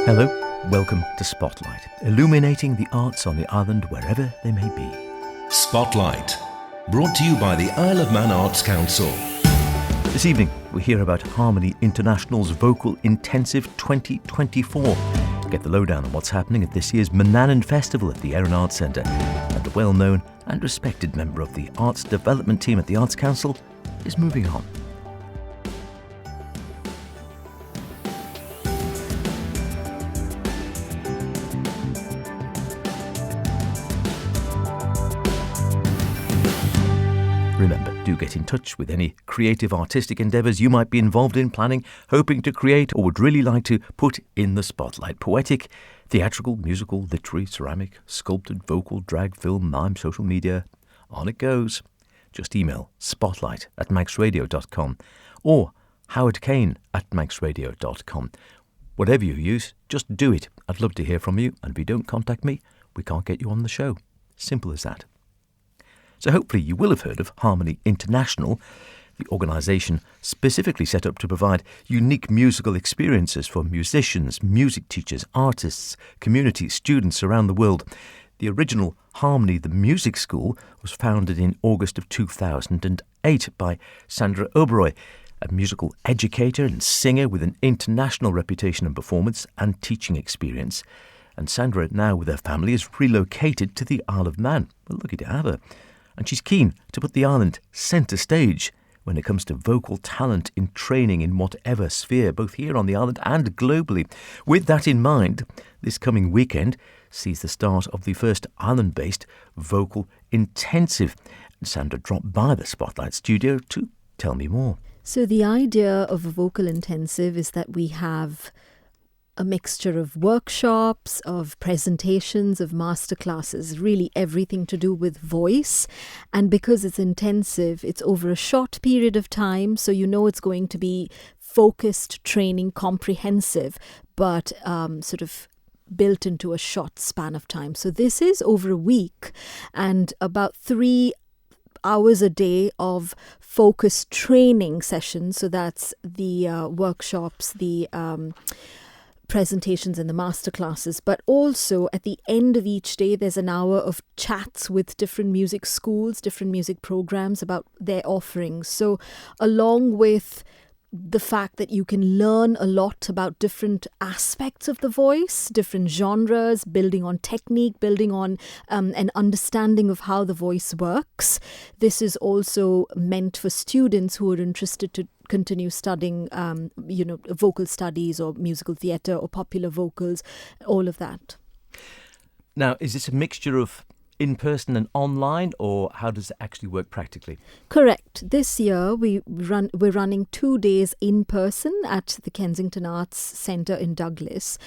Hello, welcome to Spotlight, illuminating the arts on the island wherever they may be. Spotlight, brought to you by the Isle of Man Arts Council. This evening, we hear about Harmony International's Vocal Intensive 2024. Get the lowdown on what's happening at this year's Mananan Festival at the Erin Arts Centre. And the well-known and respected member of the Arts Development Team at the Arts Council is moving on. Remember, do get in touch with any creative artistic endeavours you might be involved in, planning, hoping to create, or would really like to put in the spotlight. Poetic, theatrical, musical, literary, ceramic, sculpted, vocal, drag, film, mime, social media. On it goes. Just email spotlight@manxradio.com or howardkane@manxradio.com. Whatever you use, just do it. I'd love to hear from you, and if you don't contact me, we can't get you on the show. Simple as that. So hopefully you will have heard of Harmony International, the organisation specifically set up to provide unique musical experiences for musicians, music teachers, artists, communities, students around the world. The original Harmony, the music school, was founded in August of 2008 by Sandra Oberoi, a musical educator and singer with an international reputation in performance and teaching experience. And Sandra, now with her family, is relocated to the Isle of Man. We're lucky to have her. And she's keen to put the island centre stage when it comes to vocal talent in training in whatever sphere, both here on the island and globally. With that in mind, this coming weekend sees the start of the first island-based vocal intensive. Sandra dropped by the Spotlight studio to tell me more. So the idea of a vocal intensive is that we have a mixture of workshops, of presentations, of masterclasses, really everything to do with voice. And because it's intensive, it's over a short period of time, so you know it's going to be focused training, comprehensive, but sort of built into a short span of time. So this is over a week and about 3 hours a day of focused training sessions. So that's the workshops, the presentations and the masterclasses, but also at the end of each day there's an hour of chats with different music schools, different music programs about their offerings. So along with the fact that you can learn a lot about different aspects of the voice, different genres, building on technique, building on an understanding of how the voice works. This is also meant for students who are interested to continue studying, vocal studies or musical theatre or popular vocals, all of that. Now, is this a mixture of in-person and online, or how does it actually work practically? Correct. This year we're running 2 days in person at the Kensington Arts Centre in Douglas,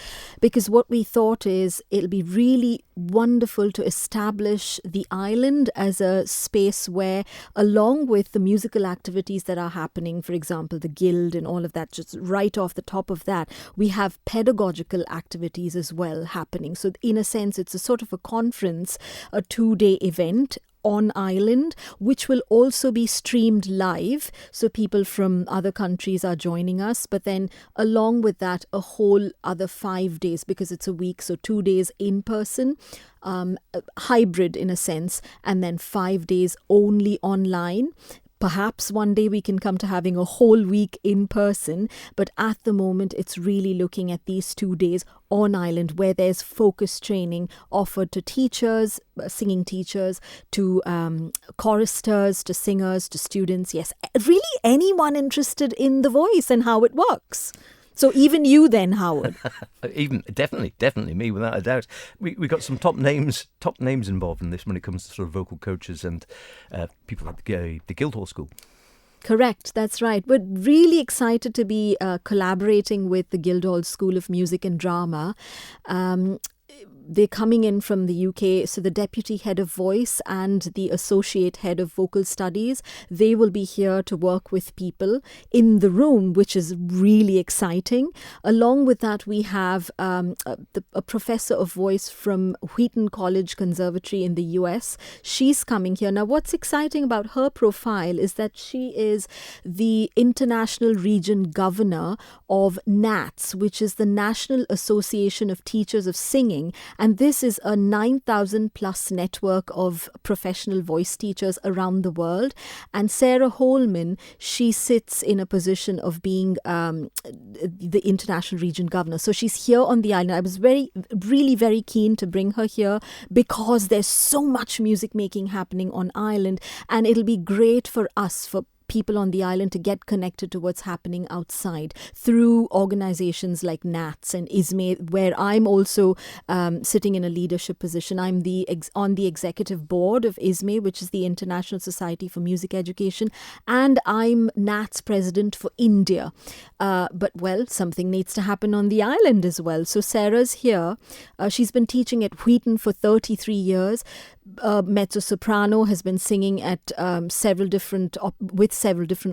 because what we thought is it'll be really wonderful to establish the island as a space where, along with the musical activities that are happening, for example, the guild and all of that, just right off the top of that, we have pedagogical activities as well happening. So in a sense, it's a sort of a conference, a 2-day event on island, which will also be streamed live, so people from other countries are joining us. But then along with that, a whole other 5 days, because it's a week, so 2 days in person, hybrid in a sense, and then 5 days only online. Perhaps one day we can come to having a whole week in person, but at the moment it's really looking at these 2 days on island where there's focused training offered to teachers, singing teachers, to choristers, to singers, to students. Yes, really anyone interested in the voice and how it works. So even you then, Howard. Definitely me, without a doubt. We got some top names involved in this when it comes to sort of vocal coaches and people like the Guildhall School. Correct, that's right. We're really excited to be collaborating with the Guildhall School of Music and Drama. they're coming in from the UK. So the deputy head of voice and the associate head of vocal studies, they will be here to work with people in the room, which is really exciting. Along with that, we have a professor of voice from Wheaton College Conservatory in the US. She's coming here. Now, what's exciting about her profile is that she is the International Region Governor of NATS, which is the National Association of Teachers of Singing. And this is a 9,000 plus network of professional voice teachers around the world. And Sarah Holman, she sits in a position of being the International Region Governor. So she's here on the island. I was really very keen to bring her here because there's so much music making happening on island, and it'll be great for us, for people on the island, to get connected to what's happening outside through organizations like NATS and ISME, where I'm also sitting in a leadership position. I'm on the executive board of ISME, which is the International Society for Music Education, and I'm NATS president for India. But something needs to happen on the island as well. So Sarah's here. She's been teaching at Wheaton for 33 years. Mezzo-soprano, has been singing at several different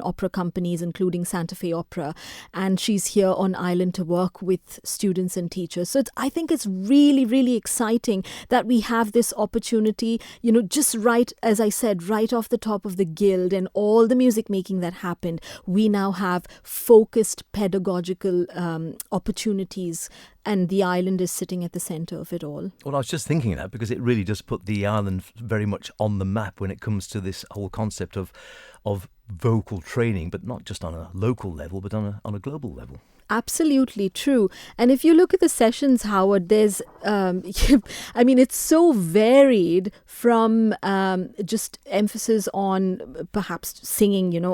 opera companies, including Santa Fe Opera, and she's here on island to work with students and teachers. So I think it's really exciting that we have this opportunity, just right, as I said, right off the top of the guild and all the music making that happened. We now have focused pedagogical opportunities, and the island is sitting at the centre of it all. Well, I was just thinking that because it really does put the island very much on the map when it comes to this whole concept of vocal training, but not just on a local level, but on a global level. Absolutely true. And if you look at the sessions, Howard, there's, it's so varied from just emphasis on perhaps singing,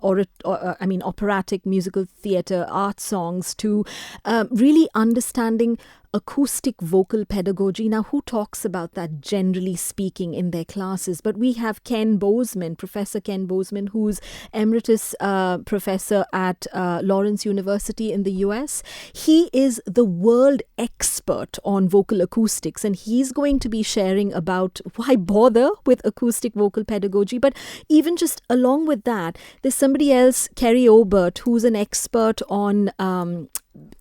operatic musical theatre, art songs, to really understanding acoustic vocal pedagogy. Now, who talks about that, generally speaking, in their classes? But we have Professor Ken Bozeman, who's emeritus professor at Lawrence University in the US. He is the world expert on vocal acoustics, and he's going to be sharing about why bother with acoustic vocal pedagogy. But even just along with that, there's somebody else, Kerry Obert, who's an expert on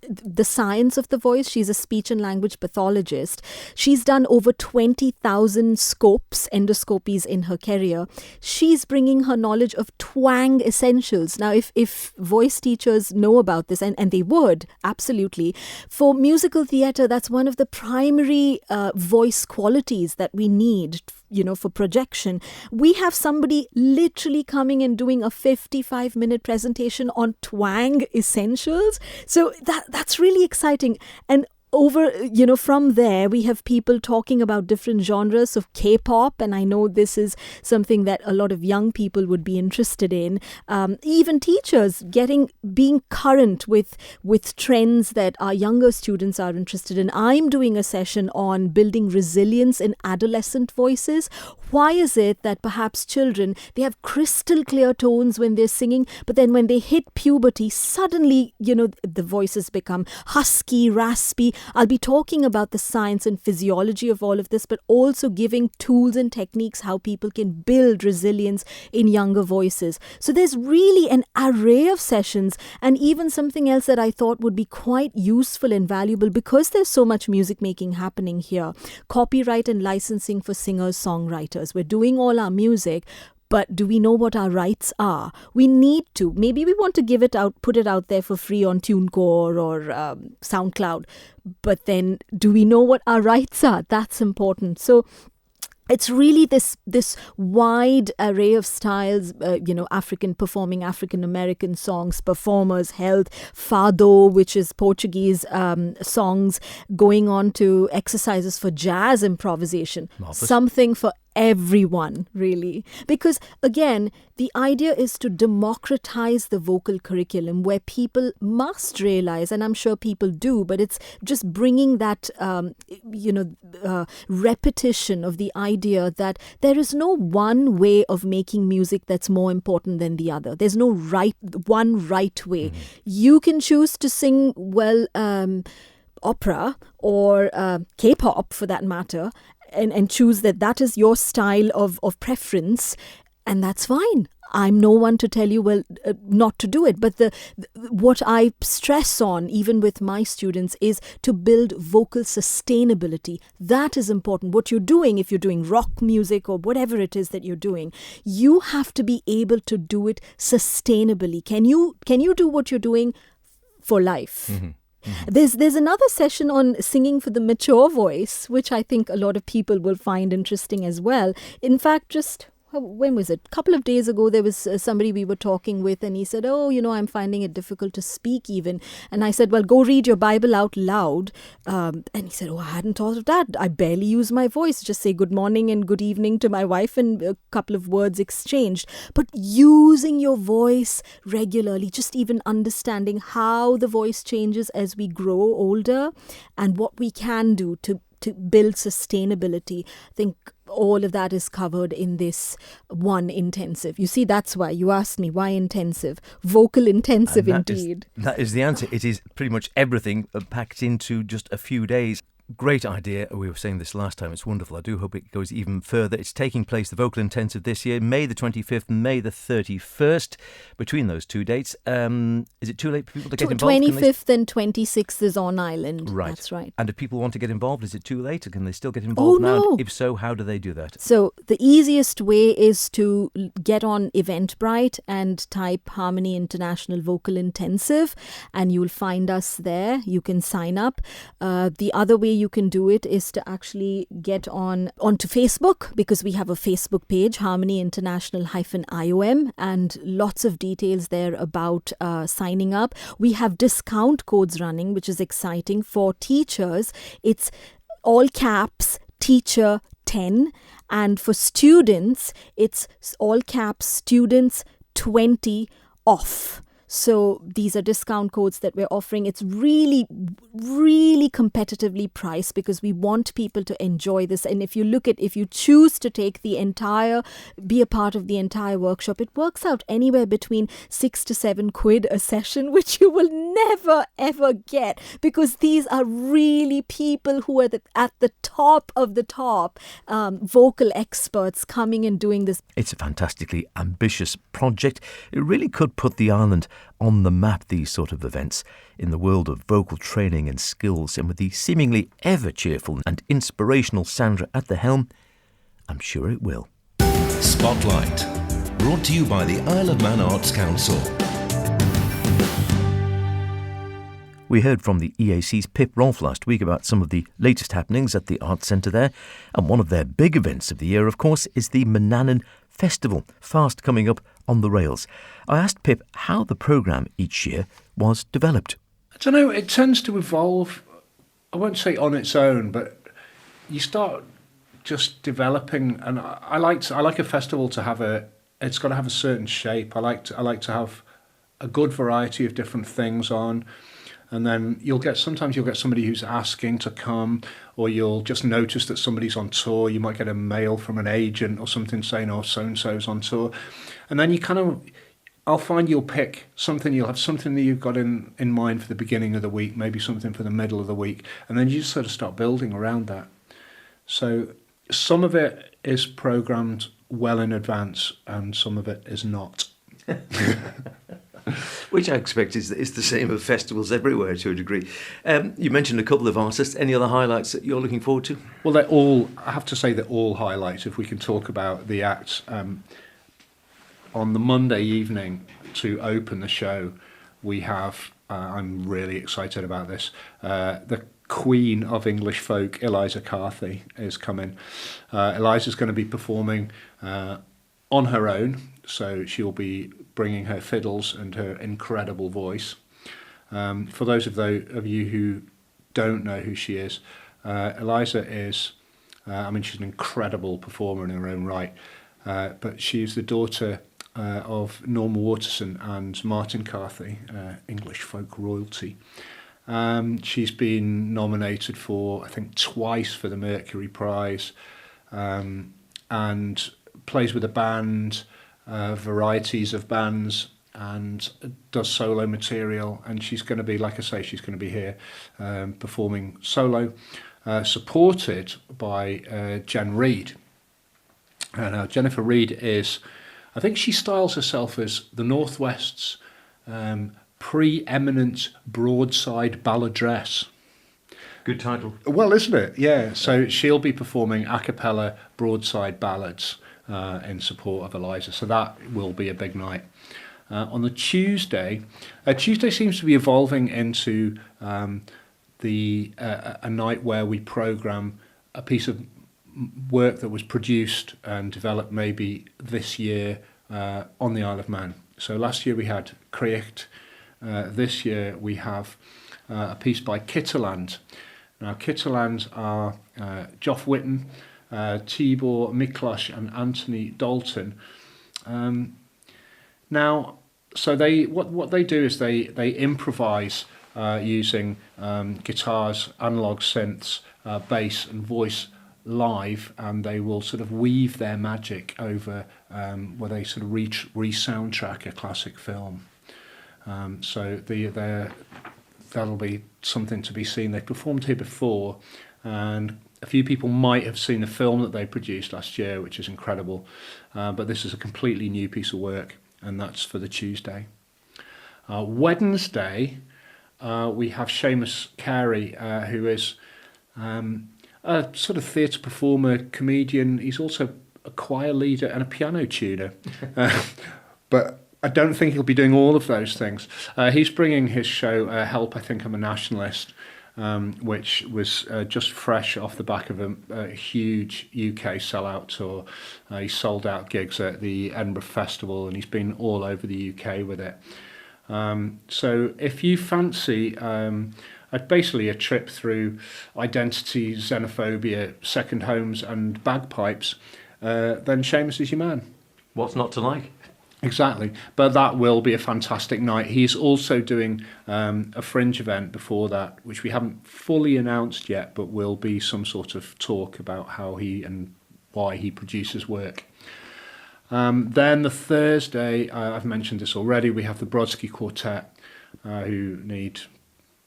the science of the voice. She's a speech and language pathologist. She's done over 20,000 endoscopies in her career. She's bringing her knowledge of twang essentials. Now, if voice teachers know about this, and they would, absolutely, for musical theatre, that's one of the primary voice qualities that we need, for projection. We have somebody literally coming and doing a 55-minute presentation on twang essentials. So that's really exciting. And over, from there, we have people talking about different genres of K-pop, and I know this is something that a lot of young people would be interested in. Even teachers being current with trends that our younger students are interested in. I'm doing a session on building resilience in adolescent voices. Why is it that perhaps children, they have crystal clear tones when they're singing, but then when they hit puberty, suddenly, the voices become husky, raspy. I'll be talking about the science and physiology of all of this, but also giving tools and techniques how people can build resilience in younger voices. So there's really an array of sessions, and even something else that I thought would be quite useful and valuable, because there's so much music making happening here. Copyright and licensing for singers, songwriters. We're doing all our music, but do we know what our rights are? We need to. Maybe we want to put it out there for free on TuneCore or SoundCloud. But then, do we know what our rights are? That's important. So it's really this wide array of styles, performing African-American songs, performers, health, fado, which is Portuguese songs, going on to exercises for jazz improvisation. Marvelous. Something for everyone, really. Because, again, the idea is to democratize the vocal curriculum, where people must realize, and I'm sure people do, but it's just bringing that, repetition of the idea that there is no one way of making music that's more important than the other. There's no one right way. Mm-hmm. You can choose to sing, opera or K-pop for that matter, and choose that is your style of preference, and that's fine. I'm no one to tell you, not to do it. But what I stress on, even with my students, is to build vocal sustainability. That is important. What you're doing, if you're doing rock music or whatever it is that you're doing, you have to be able to do it sustainably. Can you do what you're doing for life? Mm-hmm. Mm-hmm. There's another session on singing for the mature voice, which I think a lot of people will find interesting as well. In fact, when was it? A couple of days ago, there was somebody we were talking with, and he said, I'm finding it difficult to speak even. And I said, well, go read your Bible out loud. And he said, I hadn't thought of that. I barely use my voice. Just say good morning and good evening to my wife and a couple of words exchanged. But using your voice regularly, just even understanding how the voice changes as we grow older and what we can do to build sustainability. I think all of that is covered in this one intensive. You see, that's why you asked me, why intensive? Vocal intensive indeed. That is the answer. It is pretty much everything packed into just a few days. Great idea. We were saying this last time. It's wonderful. I do hope it goes even further. It's taking place, the Vocal Intensive, this year, May the 25th, May the 31st. Between those two dates, is it too late for people to get involved? 25th and 26th is on island. Right. That's right. And if people want to get involved, is it too late? Or can they still get involved now? No. And if so, how do they do that? So the easiest way is to get on Eventbrite and type Harmony International Vocal Intensive, and you'll find us there. You can sign up. The other way you can do it is to actually get onto Facebook, because we have a Facebook page, Harmony International -IOM, and lots of details there about signing up. We have discount codes running, which is exciting. For teachers, it's all caps teacher 10, and for students, it's all caps students 20 off. So these are discount codes that we're offering. It's really, really competitively priced because we want people to enjoy this. And if you choose to be a part of the entire workshop, it works out anywhere between 6 to 7 quid a session, which you will never, ever get, because these are really people who are at the top of the top, vocal experts coming and doing this. It's a fantastically ambitious project. It really could put the island on the map, these sort of events, in the world of vocal training and skills, and with the seemingly ever cheerful and inspirational Sandra at the helm, I'm sure it will. Spotlight, brought to you by the Isle of Man Arts Council. We heard from the EAC's Pip Rolfe last week about some of the latest happenings at the Arts Centre there, and one of their big events of the year, of course, is the Mananan Festival, fast coming up on the rails. I asked Pip how the programme each year was developed. I don't know, it tends to evolve, I won't say on its own, but you start just developing, and I like a festival to have it's got to have a certain shape. I like to have a good variety of different things on. And then sometimes you'll get somebody who's asking to come, or you'll just notice that somebody's on tour. You might get a mail from an agent or something saying, so-and-so's on tour. And then I'll find you'll pick something, you'll have something that you've got in mind for the beginning of the week, maybe something for the middle of the week. And then you just sort of start building around that. So some of it is programmed well in advance and some of it is not. Which I expect is the same of festivals everywhere to a degree. You mentioned a couple of artists. Any other highlights that you're looking forward to? Well, I have to say they're all highlights. If we can talk about the acts. On the Monday evening to open the show, we have, I'm really excited about this, the Queen of English Folk, Eliza Carthy, is coming. Eliza's going to be performing on her own, so she'll be bringing her fiddles and her incredible voice. For those of you who don't know who she is, Eliza is, she's an incredible performer in her own right, but she's the daughter of Norma Waterson and Martin Carthy, English folk royalty. She's been nominated for, I think, twice for the Mercury Prize, and plays with a band, varieties of bands, and does solo material. And she's going to be, like I say, she's going to be here performing solo, supported by Jen Reid. Now, Jennifer Reid is, I think she styles herself as the Northwest's preeminent broadside balladress. Good title. Well, isn't it? Yeah. So she'll be performing a cappella broadside ballads in support of Eliza. So that will be a big night. On the Tuesday, Tuesday seems to be evolving into a night where we program a piece of work that was produced and developed maybe this year on the Isle of Man. So last year we had Creacht. This year we have a piece by Kitterland. Now, Kitterland are Geoff Whitten, Tibor Miklos and Anthony Dalton. Now, so they what they do is they improvise using guitars, analog synths, bass and voice live, and they will sort of weave their magic over where they sort of re-soundtrack a classic film. So that'll be something to be seen. They performed here before, and a few people might have seen the film that they produced last year, which is incredible. But this is a completely new piece of work, and that's for the Tuesday. Wednesday, we have Seamus Carey, who is a sort of theatre performer, comedian. He's also a choir leader and a piano tuner. But I don't think he'll be doing all of those things. He's bringing his show, Help, I Think I'm a Nationalist, which was just fresh off the back of a huge UK sellout tour. He sold out gigs at the Edinburgh Festival, and he's been all over the UK with it. So if you fancy basically a trip through identity, xenophobia, second homes and bagpipes, then Seamus is your man. What's not to like? Exactly, but that will be a fantastic night. He's also doing a fringe event before that, which we haven't fully announced yet, but will be some sort of talk about how he and why he produces work. Then the Thursday, I've mentioned this already, we have the Brodsky Quartet, who need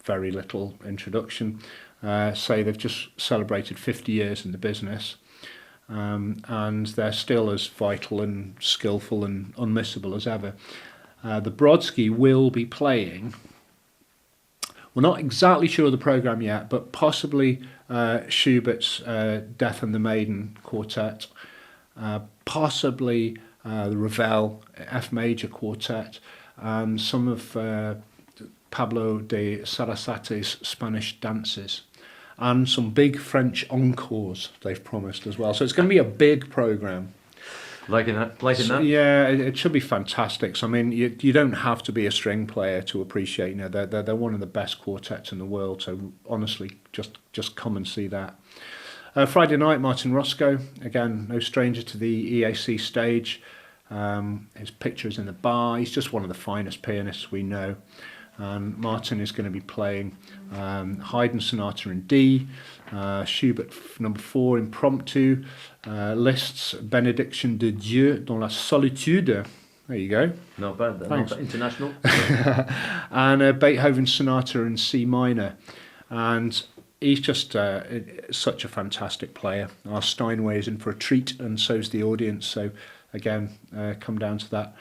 very little introduction. Say they've just celebrated 50 years in the business. And they're still as vital and skillful and unmissable as ever. The Brodsky will be playing, we're not exactly sure of the programme yet, but possibly Schubert's Death and the Maiden Quartet, possibly the Ravel F Major Quartet, and some of Pablo de Sarasate's Spanish dances, and some big French encores they've promised as well. So it's going to be a big programme. Liking that? Yeah, it should be fantastic. So, I mean, you don't have to be a string player to appreciate. You know, they're one of the best quartets in the world. So honestly, just come and see that. Friday night, Martin Roscoe, again, no stranger to the EAC stage. His picture is in the bar. He's just one of the finest pianists we know. And Martin is going to be playing Haydn Sonata in D, Schubert number 4 Impromptu, Liszt's Benediction de Dieu dans la solitude. There you go. Not bad. Not bad. International. And Beethoven Sonata in C minor. And he's just such a fantastic player. Our Steinway is in for a treat, and so's the audience. So again, come down to that.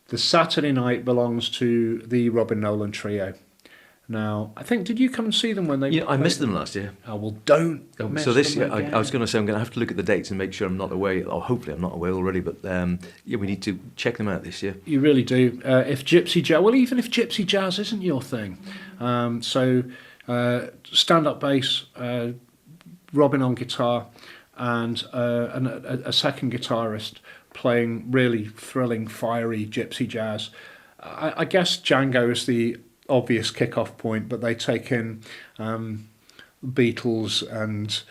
The Saturday night belongs to the Robin Nolan Trio. Now, I think, did you come and see them when they... Yeah, I missed them last year. Oh, well, don't miss so this them year, I was going to say I'm going to have to look at the dates and make sure I'm not away, or hopefully I'm not away already, but yeah, we need to check them out this year. You really do. If Gypsy Jazz, well, even if Gypsy Jazz isn't your thing. So stand-up bass, Robin on guitar, and a second guitarist playing really thrilling, fiery gypsy jazz. I guess Django is the obvious kick-off point, but they take in Beatles and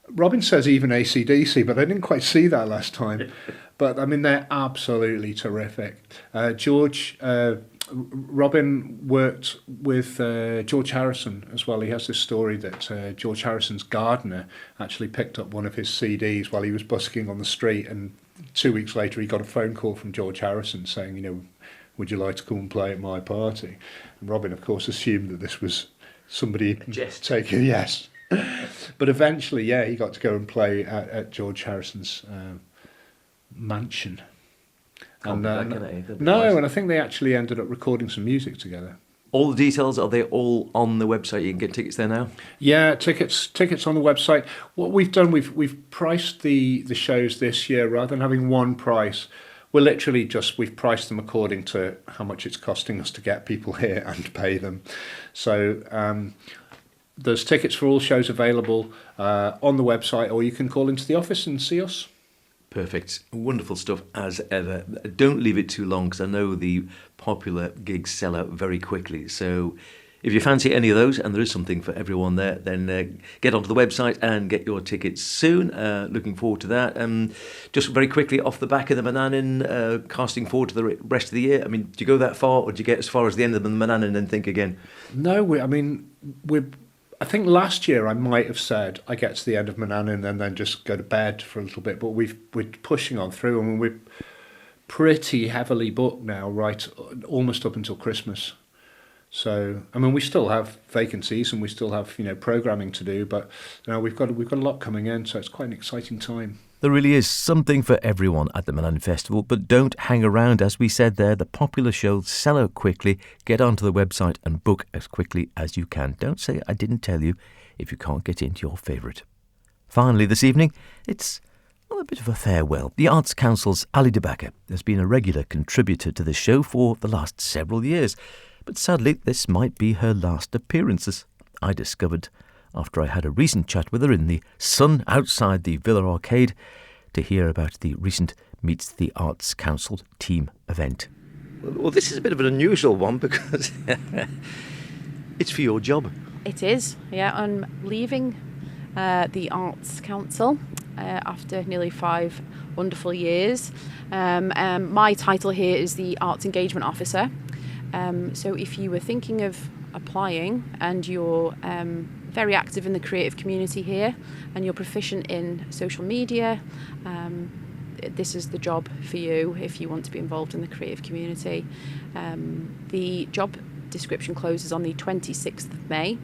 Robin says even AC/DC, but I didn't quite see that last time. But I mean, they're absolutely terrific. Robin worked with George Harrison as well. He has this story that George Harrison's gardener actually picked up one of his CDs while he was busking on the street and 2 weeks later, he got a phone call from George Harrison saying, would you like to come and play at my party? And Robin, of course, assumed that this was somebody taking, yes. But eventually, he got to go and play at George Harrison's mansion. And I think they actually ended up recording some music together. All the details, are they all on the website? You can get tickets there now? Yeah, tickets on the website. What we've done, we've priced the shows this year rather than having one price. We're literally we've priced them according to how much it's costing us to get people here and pay them. So there's tickets for all shows available on the website, or you can call into the office and see us. Perfect. Wonderful stuff as ever. Don't leave it too long because I know the popular gigs sell out very quickly. So if you fancy any of those, and there is something for everyone there, then get onto the website and get your tickets soon. Looking forward to that. Just very quickly, off the back of the Mananan, casting forward to the rest of the year, I mean, do you go that far, or do you get as far as the end of the Mananan and then think again? No, I think last year I might have said I get to the end of Mananan and then just go to bed for a little bit, but we're pushing on through. I mean, we're pretty heavily booked now, right, almost up until Christmas. So, I mean, we still have vacancies and we still have, programming to do, but we've got a lot coming in, so it's quite an exciting time. There really is something for everyone at the Mananan Festival, but don't hang around. As we said there, the popular shows sell out quickly. Get onto the website and book as quickly as you can. Don't say I didn't tell you if you can't get into your favourite. Finally this evening, it's a bit of a farewell. The Arts Council's Ali DeBacker has been a regular contributor to the show for the last several years, but sadly this might be her last appearance, as I discovered after I had a recent chat with her in the sun outside the Villa Arcade to hear about the recent Meets the Arts Council team event. Well, this is a bit of an unusual one because it's for your job. It is, yeah. I'm leaving the Arts Council after nearly 5 wonderful years. My title here is the Arts Engagement Officer. So if you were thinking of applying and you're very active in the creative community here and you're proficient in social media, this is the job for you if you want to be involved in the creative community. The job description closes on the 26th of May.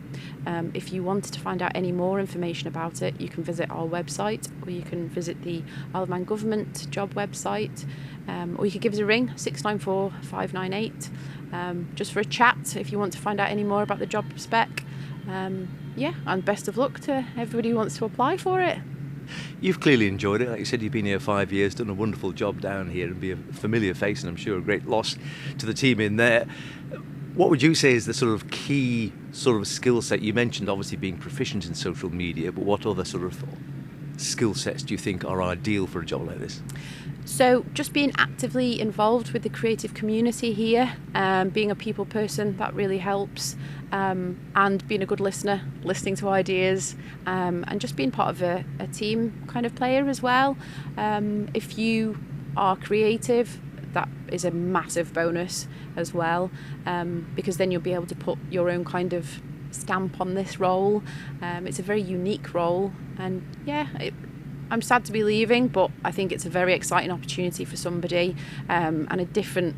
If you wanted to find out any more information about it, you can visit our website, or you can visit the Isle of Man Government job website, or you could give us a ring, 694 598, just for a chat if you want to find out any more about the job spec. And best of luck to everybody who wants to apply for it. You've clearly enjoyed it. Like you said, you've been here 5 years, done a wonderful job down here, and be a familiar face, and I'm sure a great loss to the team in there. What would you say is the sort of key sort of skill set? You mentioned obviously being proficient in social media, but what other sort of skill sets do you think are ideal for a job like this? So just being actively involved with the creative community here, being a people person, that really helps, and being a good listener, listening to ideas, and just being part of a team kind of player as well. If you are creative, that is a massive bonus as well, because then you'll be able to put your own kind of stamp on this role. It's a very unique role, and I'm sad to be leaving, but I think it's a very exciting opportunity for somebody, and a different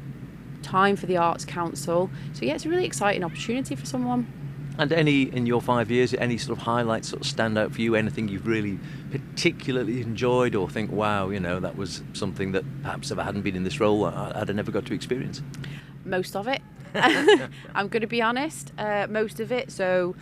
time for the Arts Council. So it's a really exciting opportunity for someone. And in your 5 years, any sort of highlights sort of stand out for you? Anything you've really particularly enjoyed, or think, wow, that was something that perhaps if I hadn't been in this role, I'd have never got to experience? Most of it. I'm going to be honest, most of it. So,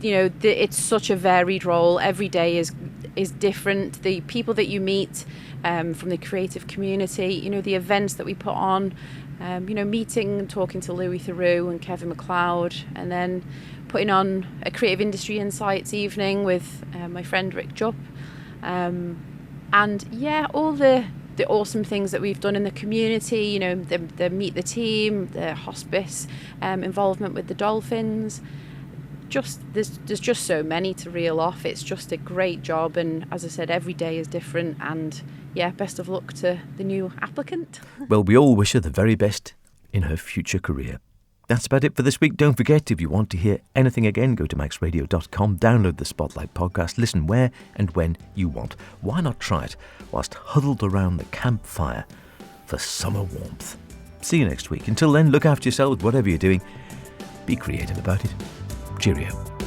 it's such a varied role. Every day is different. The people that you meet from the creative community, the events that we put on, meeting and talking to Louis Theroux and Kevin MacLeod, and then putting on a Creative Industry Insights evening with my friend Rick Jupp, and all the awesome things that we've done in the community, the Meet the Team, the hospice involvement with the dolphins. There's just so many to reel off. It's just a great job, and as I said, every day is different, and best of luck to the new applicant. Well, we all wish her the very best in her future career. That's about it for this week. Don't forget, if you want to hear anything again, go to maxradio.com, download the Spotlight podcast, listen where and when you want. Why not try it whilst huddled around the campfire for summer warmth? See you next week. Until then, look after yourselves, whatever you're doing. Be creative about it. Cheerio.